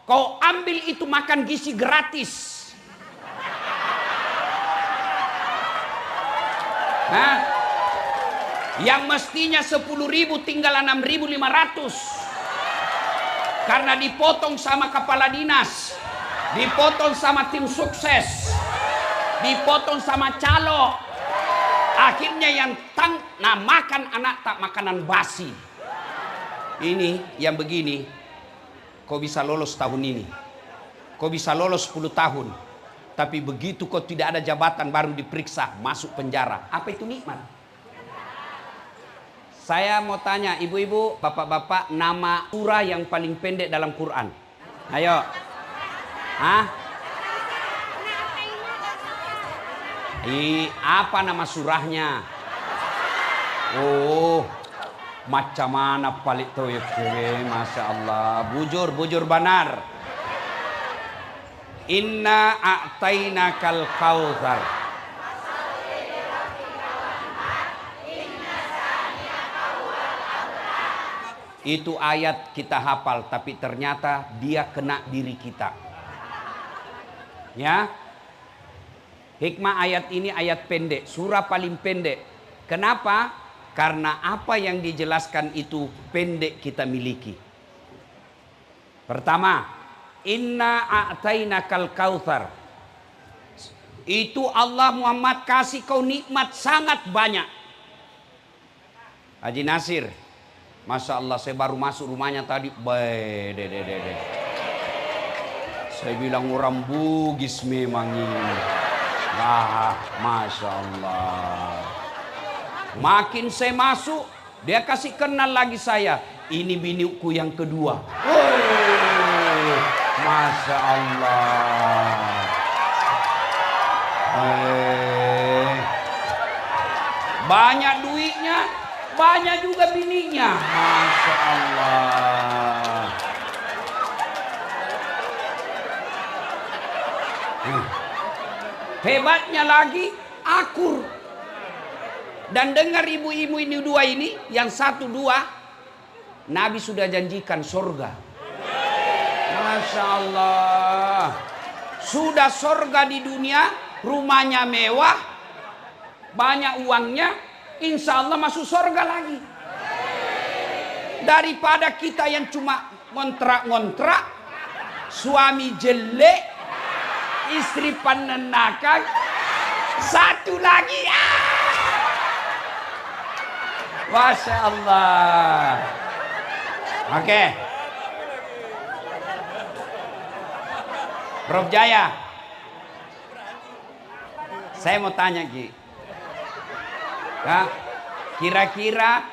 Kau ambil itu makan gizi gratis. Hah? Yang mestinya 10.000 tinggal 6.500. Karena dipotong sama kepala dinas, dipotong sama tim sukses, dipotong sama calo. Akhirnya yang makan anak tak makanan basi. Ini yang begini, kau bisa lolos tahun ini, kau bisa lolos 10 tahun. Tapi begitu kau tidak ada jabatan baru diperiksa, masuk penjara. Apa itu nikmat? Saya mau tanya ibu-ibu, bapak-bapak, nama surah yang paling pendek dalam Quran. Ayo. Hah? Apa nama surahnya? Oh, macam mana paling tahu ya, Masya Allah. Bujur banar. Inna a'tainakal kautsar. Itu ayat kita hafal, tapi ternyata dia kena diri kita. Ya. Hikmah ayat ini ayat pendek, surah paling pendek. Kenapa? Karena apa yang dijelaskan itu pendek kita miliki. Pertama, inna a'tainakal kautsar. Itu Allah Muhammad kasih kau nikmat sangat banyak. Haji Nasir, Masya Allah, saya baru masuk rumahnya tadi. Saya bilang orang Bugis memang ini. Masya Allah. Makin saya masuk, dia kasih kenal lagi saya. Ini biniku yang kedua. Masya Allah. Banyak duitnya, banyak juga bininya. Masya Allah. Hebatnya lagi, akur. Dan dengar ibu-ibu ini dua ini, yang satu dua, Nabi sudah janjikan surga. Masya Allah. Sudah surga di dunia, rumahnya mewah, banyak uangnya, insya Allah masuk surga lagi. Daripada kita yang cuma ngontrak-ngontrak, suami jelek, istri penenakal, satu lagi. Masya Allah. Oke. Prof Jaya, saya mau tanya Ki. Kira-kira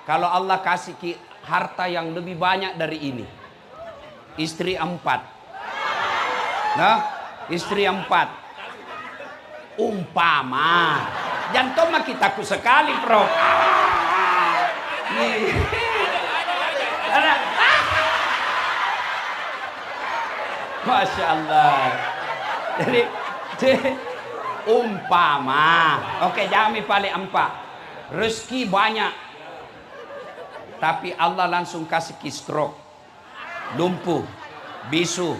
kalau Allah kasih Ki harta yang lebih banyak dari ini, istri 4, nah, istri 4, umpama, jantung mah kitaku sekali, Prof. Masya Allah. Jadi umpama, oke, jami paling 4, rezeki banyak, tapi Allah langsung kasih ki stroke, lumpuh, bisu,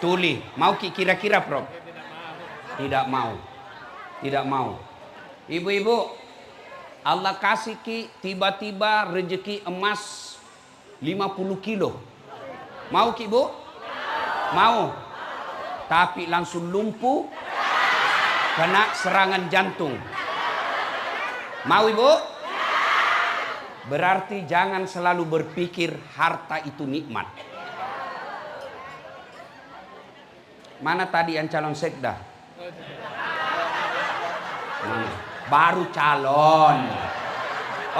tuli. Mau ki kira-kira, Prof? Tidak mau. Tidak mau. Ibu-ibu, Allah kasih ki tiba-tiba rezeki emas 50 kilo. Mau ki, Bu? Mau. Tapi langsung lumpuh, kena serangan jantung. Mau, Ibu? Berarti jangan selalu berpikir harta itu nikmat. Mana tadi yang calon sekda? Baru calon.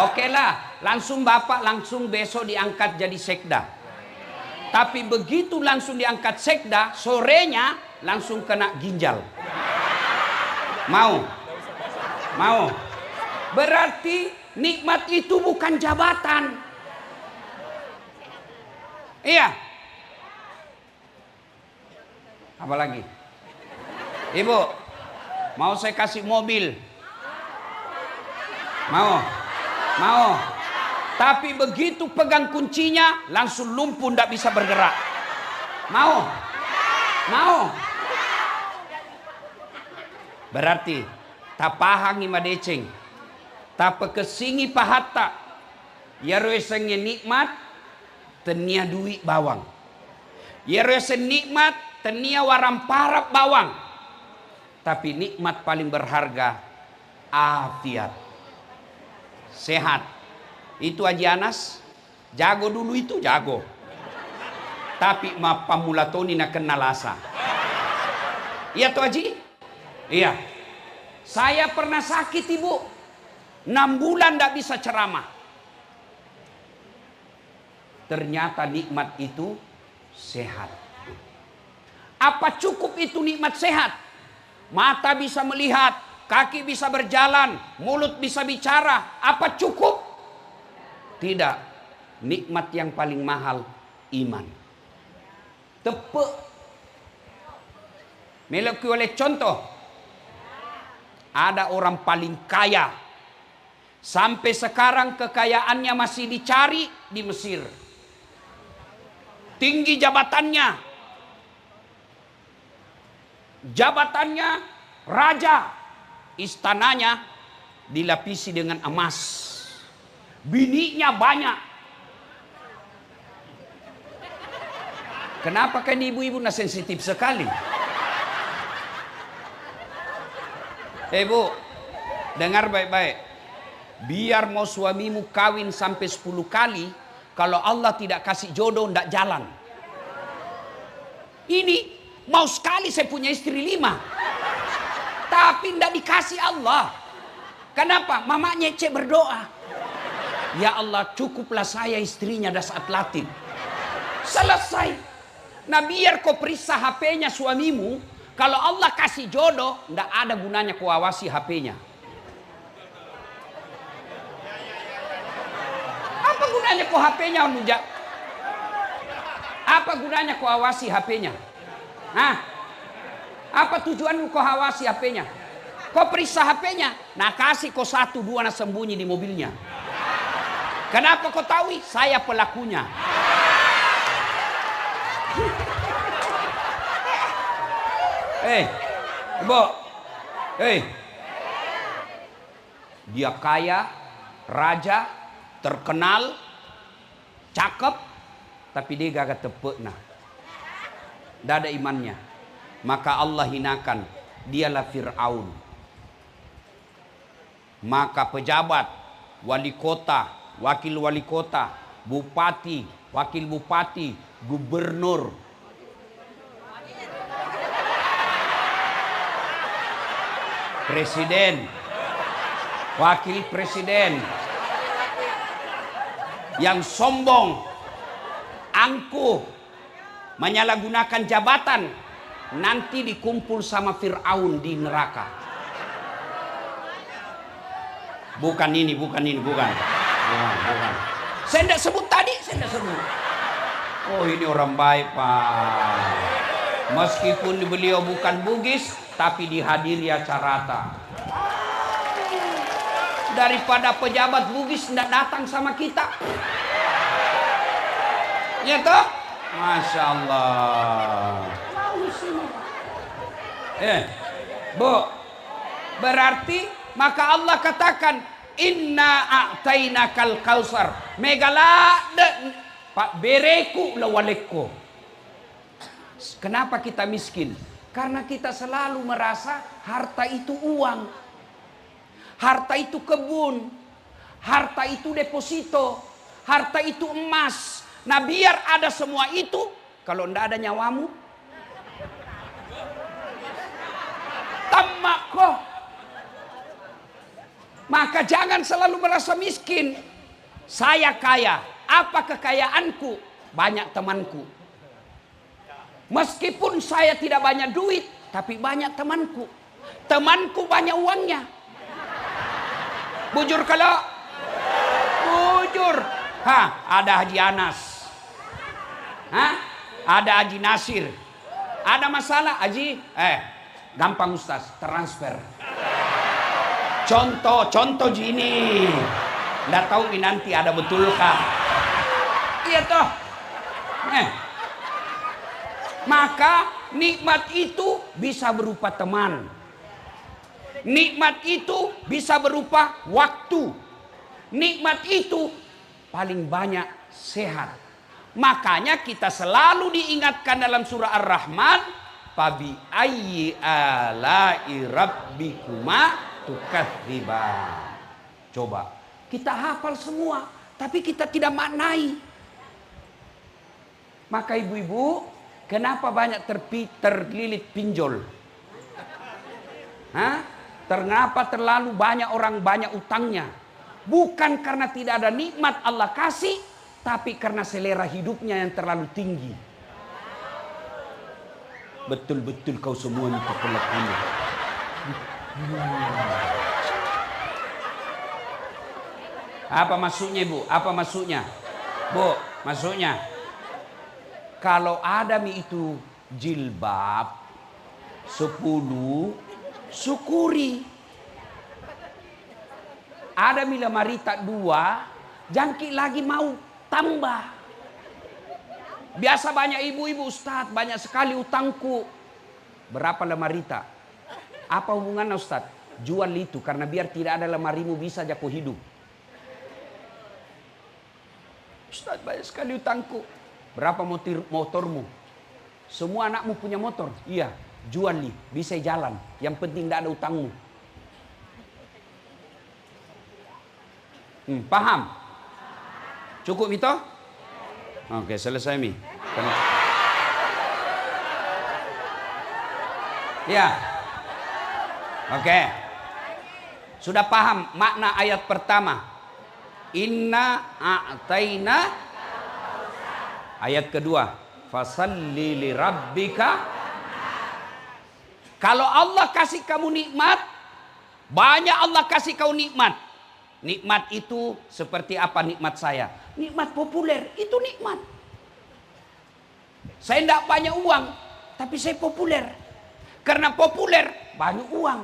Oke lah, langsung Bapak langsung besok diangkat jadi sekda. Tapi begitu langsung diangkat sekda, sorenya langsung kena ginjal. Mau? Mau? Berarti nikmat itu bukan jabatan. Iya. Apa lagi? Ibu, mau saya kasih mobil? Mau? Mau? Tapi begitu pegang kuncinya, langsung lumpuh, tidak bisa bergerak. Mau? Mau? Berarti tapahangi madeceng. Tapa kesingi pahatta. Ya roesengnya nikmat. Tenia duit bawang. Ya roeseng nikmat. Tenia waramparap bawang. Tapi nikmat paling berharga. Afiat. Sehat. Itu Haji Anas. Jago dulu itu jago. Tapi ma pamulatoni na kenal asa. Iya tuh Haji? Iya. Saya pernah sakit ibu. 6 bulan tidak bisa ceramah. Ternyata nikmat itu sehat. Apa cukup itu nikmat sehat? Mata bisa melihat, kaki bisa berjalan, mulut bisa bicara. Apa cukup? Tidak. Nikmat yang paling mahal iman. Tepuk. Meleki oleh contoh. Ada orang paling kaya. Sampai sekarang kekayaannya masih dicari di Mesir. Tinggi jabatannya. Jabatannya raja. Istananya dilapisi dengan emas. Bininya banyak. Kenapa kan ibu-ibu nah sensitif sekali? Bu, dengar baik-baik. Biar mau suamimu kawin sampai 10 kali, kalau Allah tidak kasih jodoh, tidak jalan. Ini mau sekali saya punya istri 5, tapi tidak dikasih Allah. Kenapa? Mamanya cek berdoa. Ya Allah, cukuplah saya istrinya dah saat latih. Selesai. Nah biar kau periksa HP-nya suamimu. Kalau Allah kasih jodoh, tidak ada gunanya kau awasi HP-nya. Apa gunanya kau HP-nya? Apa gunanya kau awasi HP-nya? Hah? Apa tujuanmu kau awasi HP-nya? Kau periksa HP-nya, nah kasih kau 1, 2 nah sembunyi di mobilnya. Kenapa kau tahu? Saya pelakunya. Ibu. Dia kaya, raja, terkenal, cakep, tapi dia gak tepuk nah. Tidak ada imannya. Maka Allah hinakan. Dialah Fir'aun. Maka pejabat, wali kota, wakil wali kota, bupati, wakil bupati, gubernur, presiden, wakil presiden yang sombong, angkuh, menyalahgunakan jabatan, nanti dikumpul sama Fir'aun di neraka. Bukan. Saya tidak sebut tadi, Oh ini orang baik Pak. Meskipun beliau bukan Bugis, tapi dihadiri acara. Daripada pejabat Bugis tidak datang sama kita. Ya toh? Masya Allah. Bu, berarti maka Allah katakan inna a'tainakal kausar megalade pak bereku lawaleko. Kenapa kita miskin? Karena kita selalu merasa harta itu uang, harta itu kebun, harta itu deposito, harta itu emas. Nah biar ada semua itu, kalau tidak ada nyawamu, tamak kok. Maka jangan selalu merasa miskin. Saya kaya. Apa kekayaanku? Banyak temanku. Meskipun saya tidak banyak duit, tapi banyak temanku. Temanku banyak uangnya. Bujur kalau? Bujur. Ada Haji Anas. Ada Haji Nasir. Ada masalah Haji? Gampang Ustaz, transfer. Contoh gini. Nggak tahu nanti ada betulkah? Iya toh. Maka nikmat itu bisa berupa teman. Nikmat itu bisa berupa waktu. Nikmat itu paling banyak sehat. Makanya kita selalu diingatkan dalam surah Ar-Rahman, fabi ayyi ala'i rabbikuma tukadziban. Coba, kita hafal semua, tapi kita tidak maknai. Maka ibu-ibu, kenapa banyak terlilit pinjol? Kenapa terlalu banyak orang banyak utangnya? Bukan karena tidak ada nikmat Allah kasih, tapi karena selera hidupnya yang terlalu tinggi. Betul-betul kau semua ini kepelakuan. Apa maksudnya, Bu? Apa maksudnya? Bu, maksudnya kalau Adam itu jilbab 10, syukuri. Ada marita 2, jangki lagi mau tambah. Biasa banyak ibu-ibu, Ustaz, banyak sekali utangku. Berapa lemari-Rita? Apa hubungannya, Ustaz? Jual itu karena biar tidak ada lemarimu bisa jago hidup. Ustaz, banyak sekali utangku. Berapa motormu? Semua anakmu punya motor? Iya, jual nih, bisa jalan. Yang penting tidak ada utangmu. Paham? Cukup itu? Oke, selesai Mi. Ya. Oke. Sudah paham makna ayat pertama? Inna a'taina. Ayat kedua, fasalli li rabbika. Kalau Allah kasih kamu nikmat, banyak Allah kasih kau nikmat. Nikmat itu seperti apa nikmat saya? Nikmat populer, itu nikmat. Saya tidak banyak uang, tapi saya populer. Karena populer, banyak uang.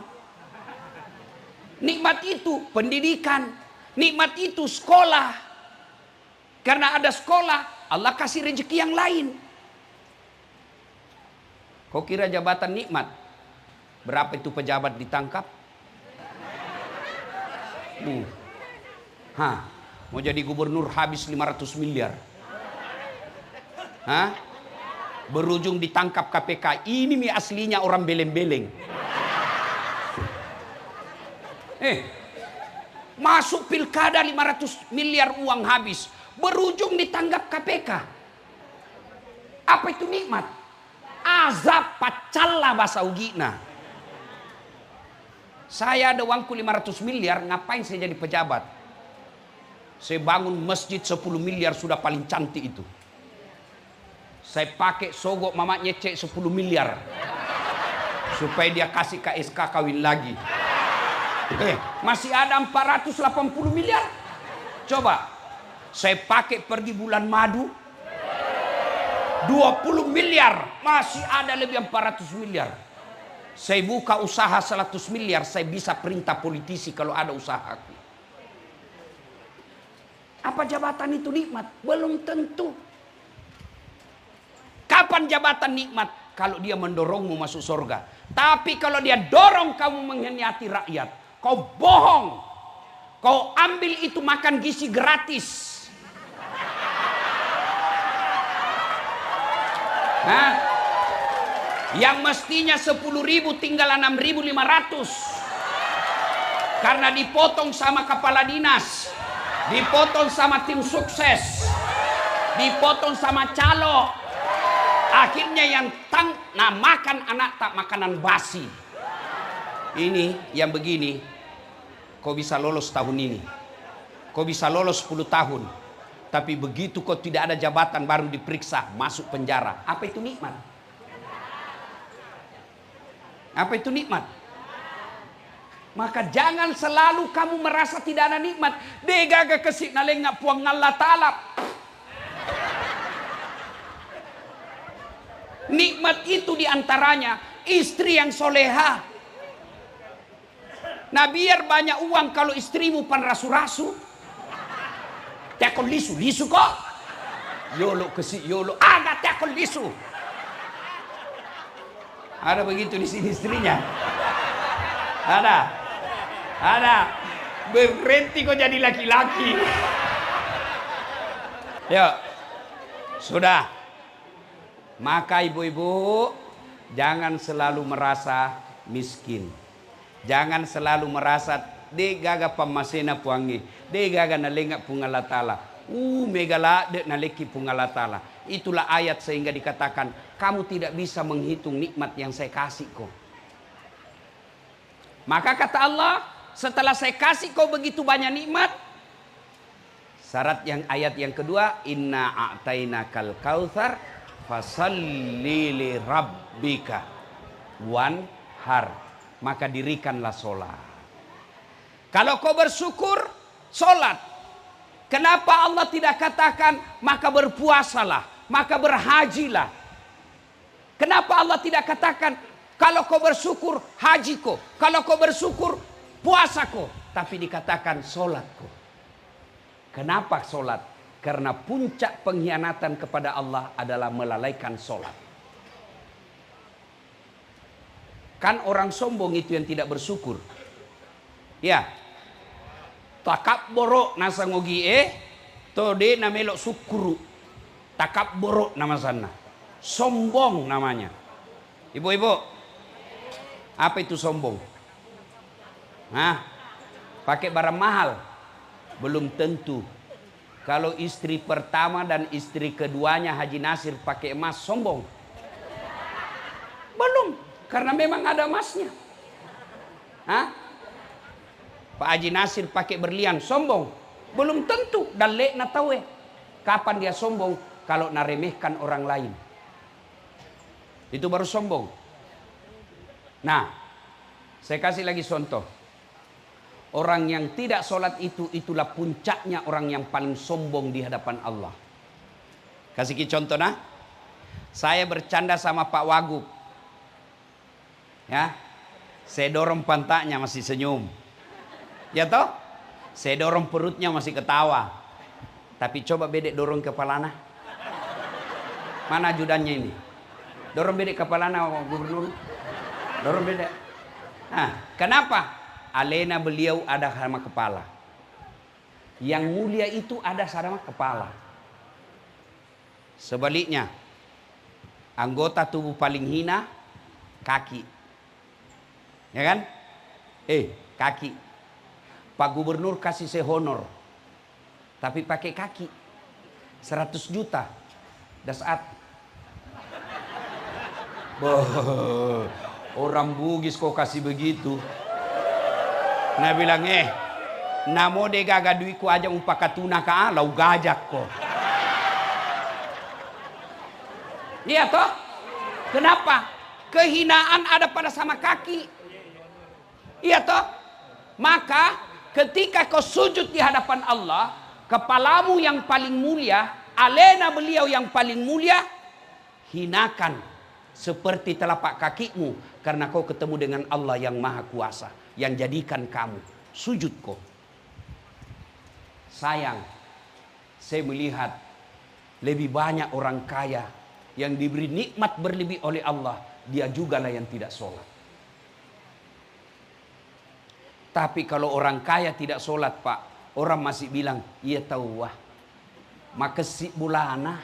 Nikmat itu pendidikan. Nikmat itu sekolah. Karena ada sekolah, Allah kasih rezeki yang lain. Kau kira jabatan nikmat? Berapa itu pejabat ditangkap? Mau jadi gubernur habis 500 miliar. Berujung ditangkap KPK. Ini aslinya orang beleng-beleng. Masuk pilkada 500 miliar uang habis. Berujung ditangkap KPK. Apa itu nikmat? Azab pacalla bahasa ugina. Saya ada uangku 500 miliar, ngapain saya jadi pejabat? Saya bangun masjid 10 miliar sudah paling cantik itu. Saya pakai sogok mama nyecek 10 miliar. Supaya dia kasih KSK kawin lagi. Masih ada 480 miliar. Coba. Saya pakai pergi bulan madu 20 miliar. Masih ada lebih 400 miliar. Saya buka usaha 100 miliar. Saya bisa perintah politisi kalau ada usahaku. Apa jabatan itu nikmat? Belum tentu. Kapan jabatan nikmat? Kalau dia mendorongmu masuk surga. Tapi kalau dia dorong kamu mengkhianati rakyat, kau bohong. Kau ambil itu makan gizi gratis. Yang mestinya 10.000 tinggal 6.500. Karena dipotong sama kepala dinas. Dipotong sama tim sukses. Dipotong sama calo. Akhirnya yang makan anak tak makanan basi. Ini yang begini. Kau bisa lolos tahun ini. Kau bisa lolos 10 tahun. Tapi begitu kau tidak ada jabatan baru diperiksa. Masuk penjara. Apa itu nikmat? Apa itu nikmat? Maka jangan selalu kamu merasa tidak ada nikmat. Degaga kesik nalengak puang Allah Ta'ala. Nikmat itu diantaranya istri yang soleha. Nah biar banyak uang kalau istrimu pan rasu-rasu. Tekol lisu kok. Yolo kesik yolo. Agak tekol lisu. Ada begitu di sini istrinya? Ada? Ada? Berhenti kok jadi laki-laki. Yuk. Sudah. Maka ibu-ibu, jangan selalu merasa miskin. Jangan selalu merasa de gaga pamasena puangi, de gaga nalengak pungala tala. Megala de naleki pungala tala. Itulah ayat sehingga dikatakan kamu tidak bisa menghitung nikmat yang saya kasih kau. Maka kata Allah, setelah saya kasih kau begitu banyak nikmat, syarat yang ayat yang kedua, inna a'tainakal kautsar fasalli li rabbika wanhar, maka dirikanlah sholat. Kalau kau bersyukur, sholat. Kenapa Allah tidak katakan maka berpuasalah, maka berhajilah? Kenapa Allah tidak katakan kalau kau bersyukur haji kau, kalau kau bersyukur puasa kau, tapi dikatakan sholat kau? Kenapa sholat? Karena puncak pengkhianatan kepada Allah adalah melalaikan sholat. Kan orang sombong itu yang tidak bersyukur. Ya. Takap borok nasa ngogi tode namelok sukuru. Takap borok nama sana. Sombong namanya. Ibu-ibu, apa itu sombong? Hah? Pakai barang mahal? Belum tentu. Kalau istri pertama dan istri keduanya Haji Nasir pakai emas, sombong? Belum, karena memang ada emasnya. Hah? Pak Haji Nasir pakai berlian, sombong? Belum tentu. Dan lek na tahu kapan dia sombong? Kalau naremehkan orang lain. Itu baru sombong. Nah, saya kasih lagi contoh. Orang yang tidak sholat itu, itulah puncaknya orang yang paling sombong di hadapan Allah. Kasih contoh nah. Saya bercanda sama Pak Wagub. Ya, saya dorong pantatnya masih senyum. Ya toh? Saya dorong perutnya masih ketawa. Tapi coba bedek dorong kepalana. Mana ajudannya ini? Dorong bedek kepalana gubernur. Dorong bedek. Nah, kenapa? Alena beliau ada sama kepala. Yang mulia itu ada sama kepala. Sebaliknya, anggota tubuh paling hina kaki. Ya kan? Kaki. Pak Gubernur kasih saya honor. Tapi pakai kaki. 100 juta. Dasat. Orang Bugis kok kasih begitu. Nah bilang namo de gaga duiku aja umpakatuna ka lau gajak ko. Iya toh? Kenapa? Kehinaan ada pada sama kaki. Iya toh? Maka ketika kau sujud di hadapan Allah, kepalamu yang paling mulia, alena beliau yang paling mulia, hinakan seperti telapak kakimu, karena kau ketemu dengan Allah yang maha kuasa, yang jadikan kamu sujud kau. Sayang, saya melihat lebih banyak orang kaya yang diberi nikmat berlebih oleh Allah, dia jugalah yang tidak sholat. Tapi kalau orang kaya tidak sholat Pak, orang masih bilang, iya tahu wah. Makesi bulana,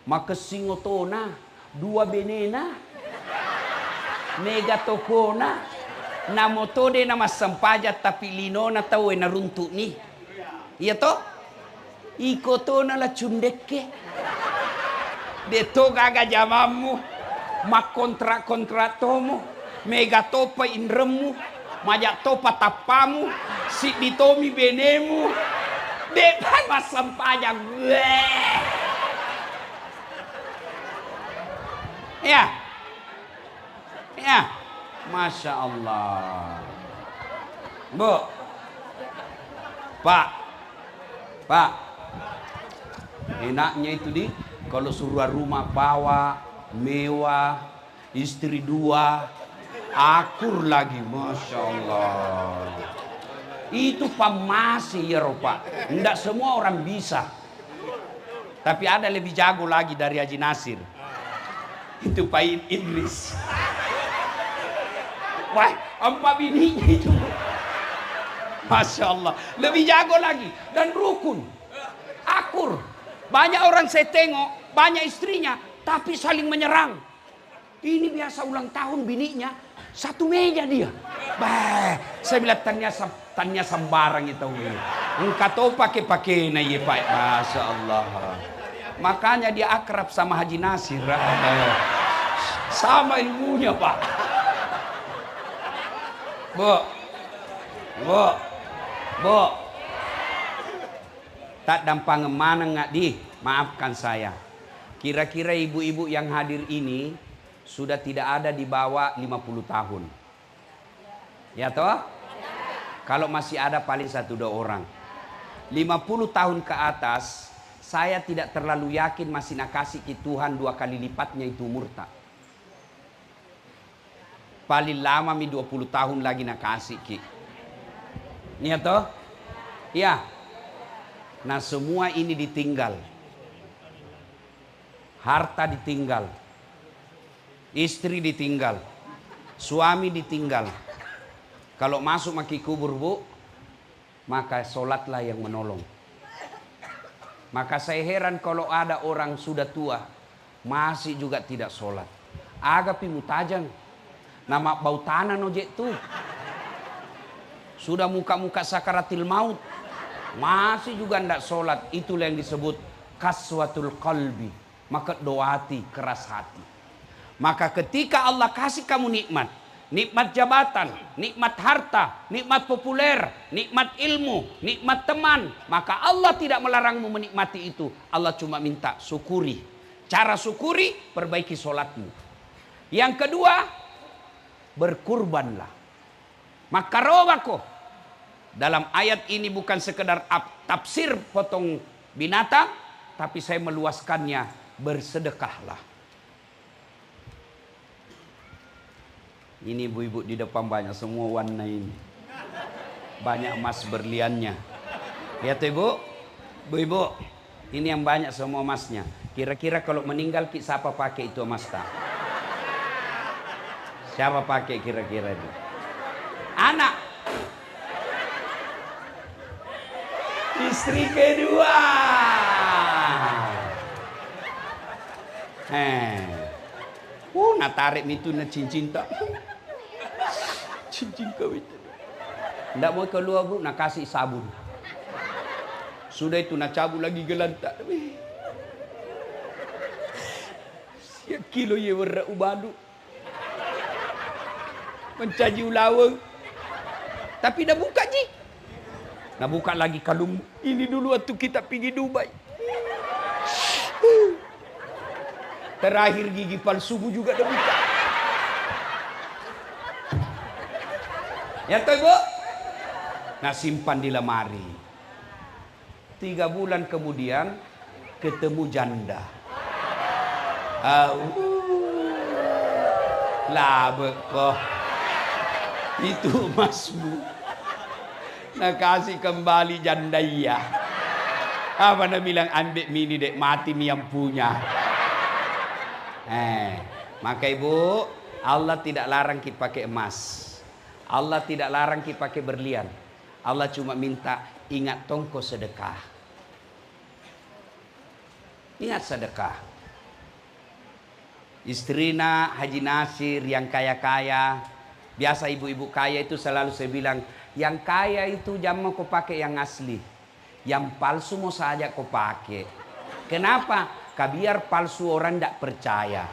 makesi ngotona, 2 benena, mega tokona, namotode nama sampaja tapi linona tahu na runtuk nih. Iya toh? Ikotona la cundekke. Deto gaga jamamu, mak kontrak tomo, mega topa indremu. Majak topa tapamu, si ditomi benemu, depan masam pajak. Ya, Masya Allah. Bu, Pak, enaknya itu kalau suruh rumah bawa, mewah, istri 2. Akur lagi, Masya Allah. Itu pamasi ya Pak. Tidak semua orang bisa. Tapi ada lebih jago lagi dari Haji Nasir. Itu Pak Idris. Wah, 4 bininya itu. Masya Allah. Lebih jago lagi. Dan rukun. Akur. Banyak orang saya tengok, banyak istrinya, tapi saling menyerang. Ini biasa ulang tahun bininya, satu meja dia. Bah, saya bilang tanya sembarang itu. Engkau tahu pakai na ye Pak. Masya Allah. Makanya dia akrab sama Haji Nasir. Sama ilmunya Pak. Bu. Tak dampang mana nggak di? Maafkan saya. Kira-kira ibu-ibu yang hadir ini sudah tidak ada di bawah 50 tahun. Ya toh? Kalau masih ada paling 1-2 orang. 50 tahun ke atas, saya tidak terlalu yakin masih nak kasih ke Tuhan 2 kali lipatnya itu murtad. Paling lama 20 tahun lagi nak kasih ki. Iya toh? Iya. Nah semua ini ditinggal. Harta ditinggal. Istri ditinggal. Suami ditinggal. Kalau masuk maki kubur bu, maka sholatlah yang menolong. Maka saya heran kalau ada orang sudah tua, masih juga tidak sholat. Agapi mutajang. Nama bau tanah nojek tuh. Sudah muka-muka sakaratil maut. Masih juga tidak sholat. Itulah yang disebut kaswatul qalbi. Maka doati, keras hati. Maka ketika Allah kasih kamu nikmat. Nikmat jabatan, nikmat harta, nikmat populer, nikmat ilmu, nikmat teman. Maka Allah tidak melarangmu menikmati itu. Allah cuma minta syukuri. Cara syukuri, perbaiki sholatmu. Yang kedua, berkurbanlah. Maka robako. Dalam ayat ini bukan sekedar tafsir potong binatang, tapi saya meluaskannya, bersedekahlah. Ini ibu-ibu di depan banyak semua warna ini. Banyak emas berliannya. Lihat ibu, ibu, ini yang banyak semua emasnya. Kira-kira kalau meninggal siapa pakai itu emas tak? Siapa pakai kira-kira itu? Anak. Istri kedua. Nak tarik itu nak cincin tak? Cincin kau itu. Ndak mau keluar bu, nak kasih sabun. Sudah itu nak cabut lagi gelantak. Siap kilo ye berat ubadu. Mencaji ulawang. Tapi dah buka ji. Nak buka lagi kalung. Ini dulu waktu kita pergi Dubai. Terakhir gigi palsu juga dah buka. Ya toh ibu? Nah simpan di lemari. 3 bulan kemudian ketemu janda. Lah bekoh. Itu emasmu. Nah kasih kembali janda iya. Apa nak bilang ambil mini dek mati mi yang punya. Maka ibu, Allah tidak larang kita pakai emas. Allah tidak larang kita pakai berlian. Allah cuma minta ingat tongko sedekah. Ingat sedekah. Istrina Haji Nasir yang kaya-kaya. Biasa ibu-ibu kaya itu selalu saya bilang, yang kaya itu jangan kau pakai yang asli. Yang palsu mau saja kau pakai. Kenapa? Biar palsu orang tidak percaya.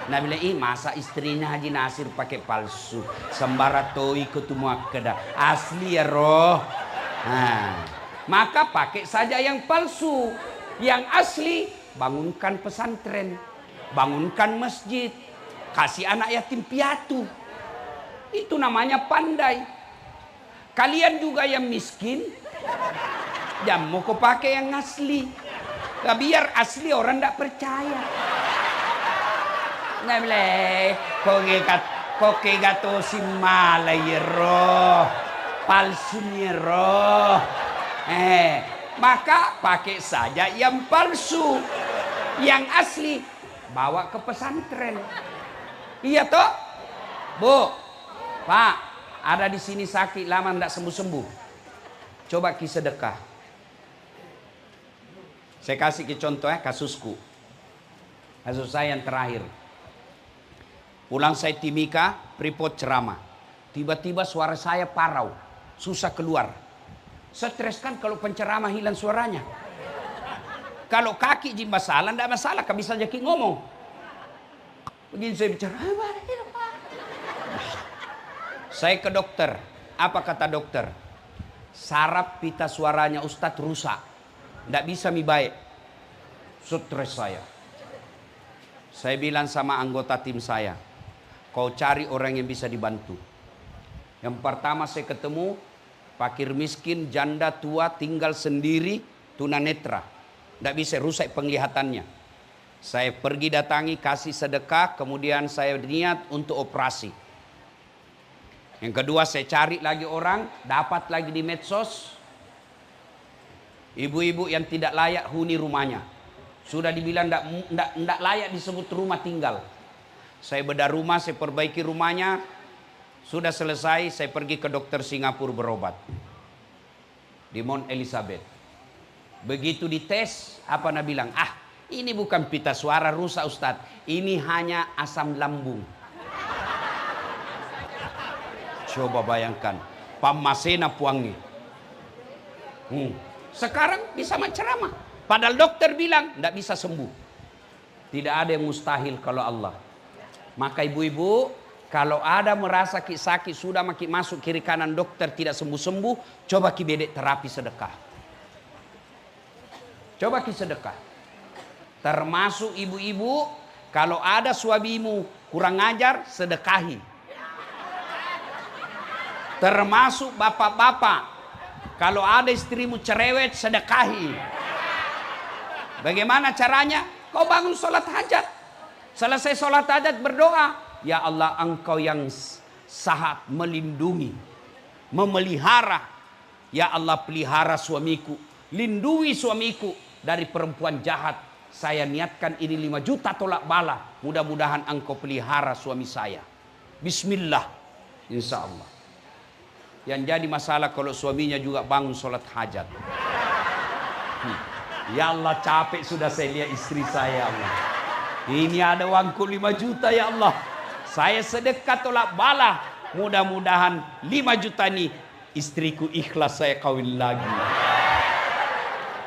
Nah bilang, masa istrinya Haji Nasir pakai palsu. Sembara to ikut muakkadah. Asli ya roh. Nah, maka pakai saja yang palsu. Yang asli, bangunkan pesantren. Bangunkan masjid. Kasih anak yatim piatu. Itu namanya pandai. Kalian juga yang miskin, jangan mau kau pakai yang asli. Biar asli orang tidak percaya. Nah boleh, kau kegato si malay roh, palsunya roh. Maka pakai saja yang palsu, yang asli bawa ke pesantren. Iya toh, bu. Pak, ada di sini sakit lama tidak sembuh-sembuh. Coba ki sedekah. Saya kasih ki contoh kasusku. Kasus saya yang terakhir. Pulang saya Timika, Freeport ceramah. Tiba-tiba suara saya parau, susah keluar. Stres kan kalau penceramah hilang suaranya. Kalau kaki di masalah, tidak masalah, kan bisa jadi ngomong. Begini saya bicara, saya ke dokter. Apa kata dokter? Saraf pita suaranya Ustadz rusak, tidak bisa mi baik. Stres saya. Saya bilang sama anggota tim saya, kau cari orang yang bisa dibantu. Yang pertama saya ketemu fakir miskin, janda tua, tinggal sendiri, tunanetra, tidak bisa, rusak penglihatannya. Saya pergi datangi, kasih sedekah, kemudian saya niat untuk operasi. Yang kedua saya cari lagi orang, dapat lagi di medsos, ibu-ibu yang tidak layak huni rumahnya. Sudah dibilang tidak layak disebut rumah tinggal. Saya bedah rumah, saya perbaiki rumahnya. Sudah selesai, saya pergi ke dokter Singapura berobat. Di Mount Elizabeth. Begitu dites, apa nak bilang? Ah, ini bukan pita suara rusak Ustadz. Ini hanya asam lambung. Coba bayangkan, pamasena puangi. Sekarang bisa menceramah. Padahal dokter bilang tidak bisa sembuh. Tidak ada yang mustahil kalau Allah. Maka ibu-ibu, kalau ada merasa sakit sudah makin masuk kiri kanan dokter tidak sembuh-sembuh, coba ki bedek terapi sedekah. Coba ki sedekah. Termasuk ibu-ibu, kalau ada suamimu kurang ajar, sedekahi. Termasuk bapak-bapak, kalau ada istrimu cerewet, sedekahi. Bagaimana caranya? Kau bangun sholat hajat. Selesai sholat hajat berdoa. Ya Allah, Engkau yang sahat melindungi, memelihara. Ya Allah, pelihara suamiku. Lindungi suamiku dari perempuan jahat. Saya niatkan ini 5 juta tolak bala. Mudah-mudahan Engkau pelihara suami saya. Bismillah. Insya Allah. Yang jadi masalah kalau suaminya juga bangun sholat hajat. Ya Allah, capek sudah saya lihat istri saya, Allah. Ini ada uangku 5 juta ya Allah. Saya sedekah tolak bala. Mudah-mudahan 5 juta ini istriku ikhlas saya kawin lagi.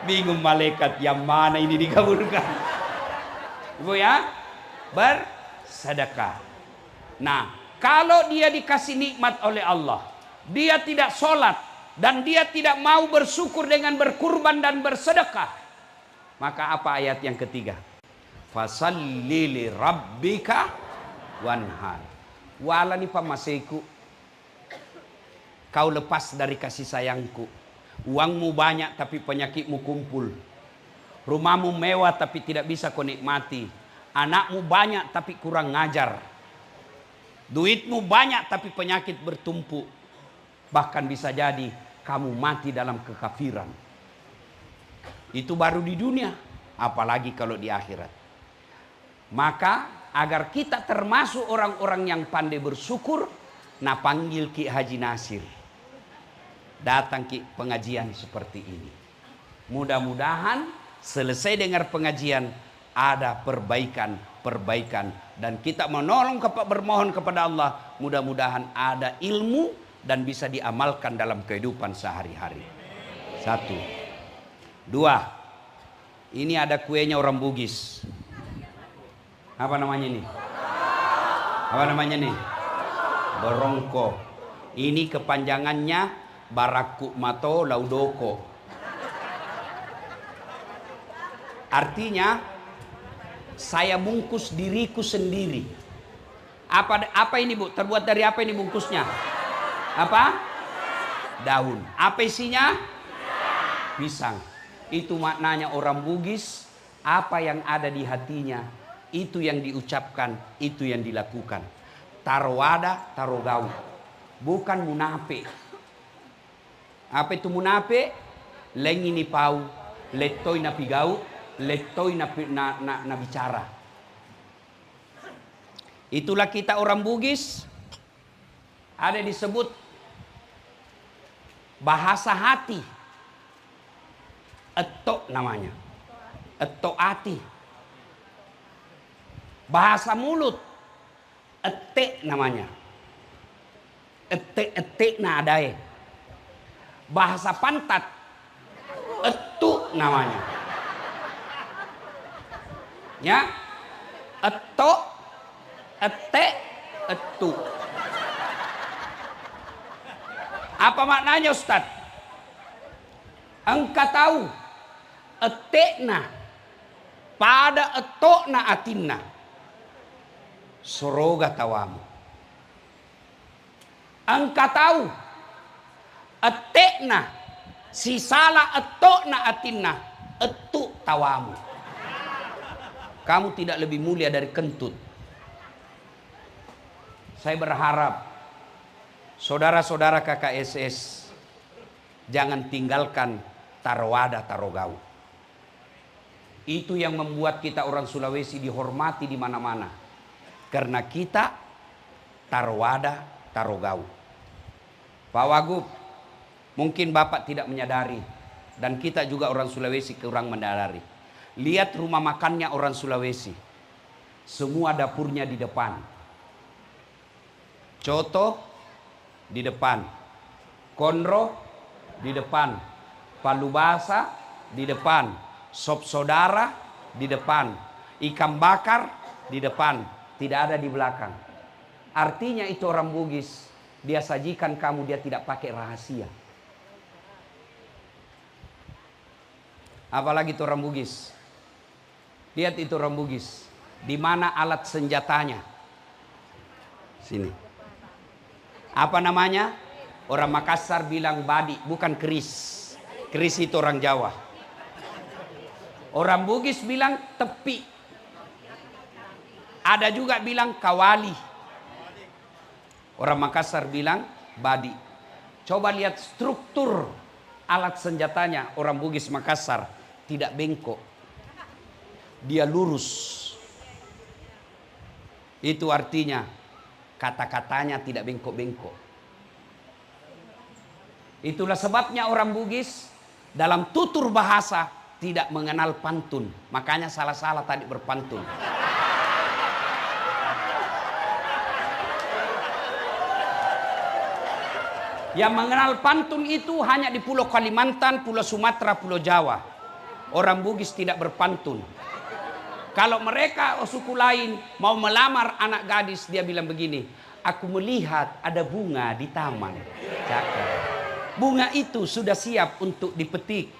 Bingung malaikat yang mana ini dikabulkan. Ibu ya, bersedekah. Nah, kalau dia dikasih nikmat oleh Allah, dia tidak sholat, dan dia tidak mau bersyukur dengan berkurban dan bersedekah, maka apa ayat yang ketiga? Fasalli li rabbika wanhar. Walani pamaseku, kau lepas dari kasih sayangku. Uangmu banyak tapi penyakitmu kumpul. Rumahmu mewah tapi tidak bisa kau nikmati. Anakmu banyak tapi kurang ngajar. Duitmu banyak tapi penyakit bertumpuk. Bahkan bisa jadi kamu mati dalam kekafiran. Itu baru di dunia, apalagi kalau di akhirat. Maka agar kita termasuk orang-orang yang pandai bersyukur, nah panggil Ki Haji Nasir. Datang Ki pengajian seperti ini. Mudah-mudahan selesai dengar pengajian ada perbaikan dan kita bermohon kepada Allah, mudah-mudahan ada ilmu dan bisa diamalkan dalam kehidupan sehari-hari. 1. 2, ini ada kuenya orang Bugis. Apa namanya nih? Apa namanya nih? Berongko. Ini kepanjangannya Barakuk Mato Laudoko. Artinya saya bungkus diriku sendiri. Apa ini Bu? Terbuat dari apa ini bungkusnya? Apa? Daun. Apa isinya? Pisang. Itu maknanya orang Bugis, apa yang ada di hatinya, itu yang diucapkan, itu yang dilakukan. Taruh wadah, taruh gaul. Bukan munafik. Apa itu munafik? Lengi ni pau, letoi na pigau, letoi na bicara. Itulah kita orang Bugis. Ada disebut bahasa hati. Etok namanya. Etok hati. Bahasa mulut. Etek namanya. Etek na adae. Bahasa pantat. Etuk namanya. Ya. Etok, etek, etuk. Apa maknanya Ustaz? Engkau tahu etekna pada etokna atinna soroga tawamu. Engkau tahu etekna si salah etokna atinna etuk tawamu. Kamu tidak lebih mulia dari kentut. Saya berharap saudara-saudara KKSS jangan tinggalkan tarwada tarogau. Itu yang membuat kita orang Sulawesi dihormati di mana-mana. Karena kita tarwada tarogau. Pak Wagub, mungkin Bapak tidak menyadari dan kita juga orang Sulawesi kurang menyadari. Lihat rumah makannya orang Sulawesi. Semua dapurnya di depan. Coto di depan. Konro di depan. Palu basah di depan. Sop saudara di depan. Ikan bakar di depan. Tidak ada di belakang. Artinya itu orang Bugis. Dia sajikan kamu, dia tidak pakai rahasia. Apalagi itu orang Bugis. Lihat itu orang Bugis. Di mana alat senjatanya? Sini. Apa namanya? Orang Makassar bilang badi, bukan keris. Keris itu orang Jawa. Orang Bugis bilang tepi. Ada juga bilang kawali. Orang Makassar bilang badi. Coba lihat struktur alat senjatanya orang Bugis Makassar. Tidak bengkok. Dia lurus. Itu artinya kata-katanya tidak bengkok-bengkok. Itulah sebabnya orang Bugis dalam tutur bahasa tidak mengenal pantun. Makanya salah-salah tadi berpantun. Yang mengenal pantun itu hanya di Pulau Kalimantan, Pulau Sumatera, Pulau Jawa. Orang Bugis tidak berpantun. Kalau mereka suku lain mau melamar anak gadis, dia bilang begini, aku melihat ada bunga di taman. Cakep. Bunga itu sudah siap untuk dipetik.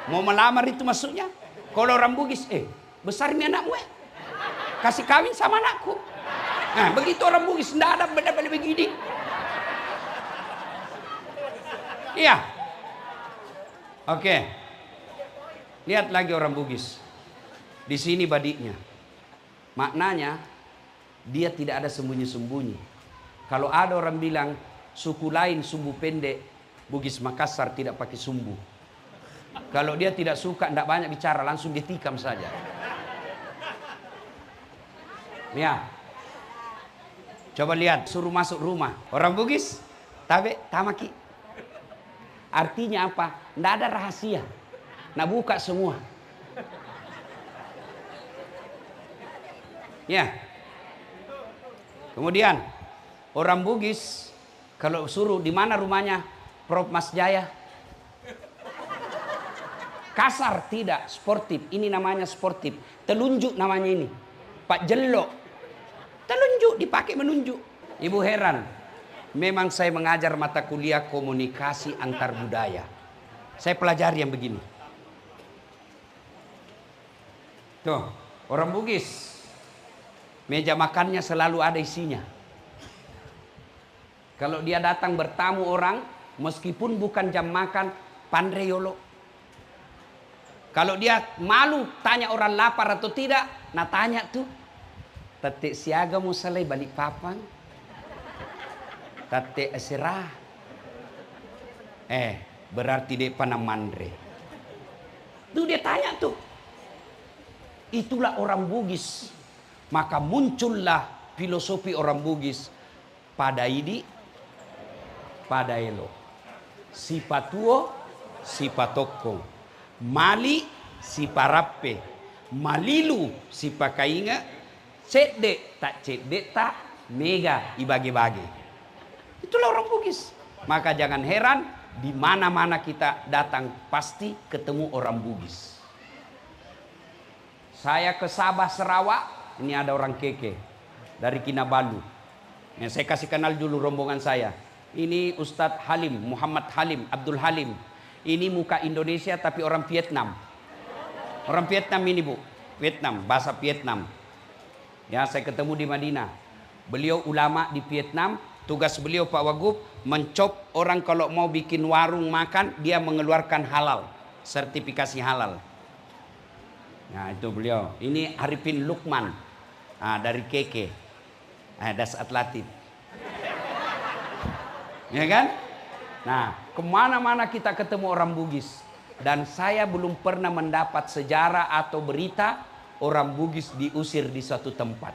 Mau melamar itu maksudnya. Kalau orang Bugis, besar ini anakmu kasih kawin sama anakku. Nah begitu orang Bugis, tidak ada beda-beda begini. Iya. Oke. Lihat lagi orang Bugis. Di sini badiknya. Maknanya dia tidak ada sembunyi-sembunyi. Kalau ada orang bilang suku lain sumbu pendek, Bugis Makassar tidak pakai sumbu. Kalau dia tidak suka, tidak banyak bicara, langsung ditikam saja. Ya. Coba lihat, suruh masuk rumah. Orang Bugis, tabe, tamaki. Artinya apa? Tidak ada rahasia. Nah buka semua. Ya. Kemudian orang Bugis kalau suruh di mana rumahnya Prof Mas Jaya? Kasar tidak, sportif. Ini namanya sportif. Telunjuk namanya ini. Pak Jello. Telunjuk dipakai menunjuk. Ibu heran. Memang saya mengajar mata kuliah komunikasi antar budaya. Saya pelajari yang begini. Tuh, orang Bugis. Meja makannya selalu ada isinya. Kalau dia datang bertamu orang, meskipun bukan jam makan, pandreyolo. Kalau dia malu tanya orang lapar atau tidak, nah tanya tuh. Tete siaga mau selai balik papan. Tete serah. Berarti dia panam mandre. Tuh dia tanya tuh. Itulah orang Bugis. Maka muncullah filosofi orang Bugis. Pada ini padaelo. Si patuo, si patoko. Mali, si parape. Malilu, si pakainga. Cedek tak mega ibagi-bagi. Itulah orang Bugis. Maka jangan heran, di mana-mana kita datang pasti ketemu orang Bugis. Saya ke Sabah, Sarawak, ini ada orang Keke dari Kinabalu. Ya, saya kasih kenal dulu rombongan saya. Ini Ustadz Halim, Muhammad Halim, Abdul Halim. Ini muka Indonesia tapi orang Vietnam. Orang Vietnam ini, Bu. Vietnam, bahasa Vietnam. Ya, saya ketemu di Madinah. Beliau ulama di Vietnam. Tugas beliau Pak Wagub mencop orang kalau mau bikin warung makan, dia mengeluarkan halal, sertifikasi halal. Nah itu beliau. Ini Arifin Lukman dari Keke, Das Atlatif. Ya kan? Nah kemana-mana kita ketemu orang Bugis. Dan saya belum pernah mendapat sejarah atau berita orang Bugis diusir di suatu tempat.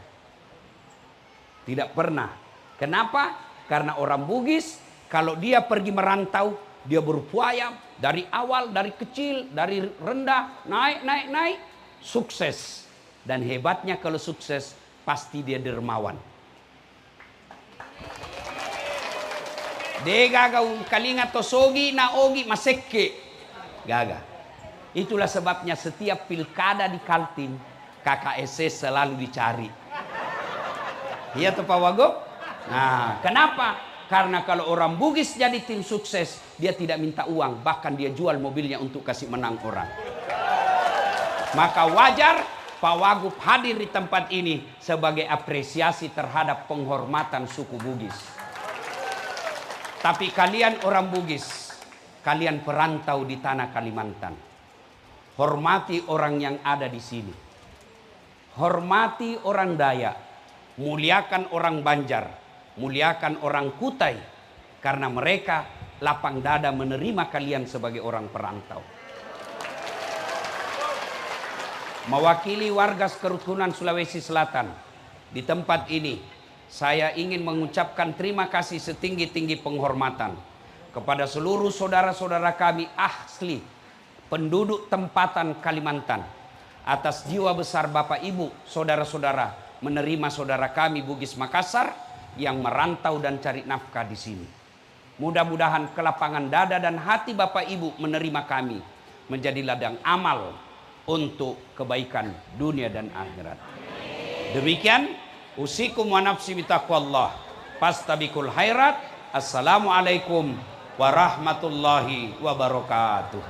Tidak pernah. Kenapa? Karena orang Bugis kalau dia pergi merantau, dia berupaya dari awal, dari kecil, dari rendah, naik, sukses. Dan hebatnya kalau sukses, pasti dia dermawan. Degaga kalinga tosogi na ogi masekke. Gaga. Itulah sebabnya setiap pilkada di Kaltim, KKSS selalu dicari. Iya tuh Pak Wagub? Nah, kenapa? Karena kalau orang Bugis jadi tim sukses, dia tidak minta uang, bahkan dia jual mobilnya untuk kasih menang orang. Maka wajar Pak Wagub hadir di tempat ini sebagai apresiasi terhadap penghormatan suku Bugis. Tapi kalian orang Bugis, kalian perantau di tanah Kalimantan. Hormati orang yang ada di sini. Hormati orang Dayak. Muliakan orang Banjar, muliakan orang Kutai, karena mereka lapang dada menerima kalian sebagai orang perantau. Mewakili warga kerukunan Sulawesi Selatan, di tempat ini saya ingin mengucapkan terima kasih setinggi-tinggi penghormatan kepada seluruh saudara-saudara kami asli penduduk tempatan Kalimantan, atas jiwa besar Bapak Ibu, saudara-saudara menerima saudara kami Bugis Makassar yang merantau dan cari nafkah di sini. Mudah-mudahan kelapangan dada dan hati Bapak Ibu menerima kami menjadi ladang amal untuk kebaikan dunia dan akhirat. Demikian usikum wa nafsi bitaqwallah. Fastabikul khairat. Assalamualaikum warahmatullahi wabarakatuh.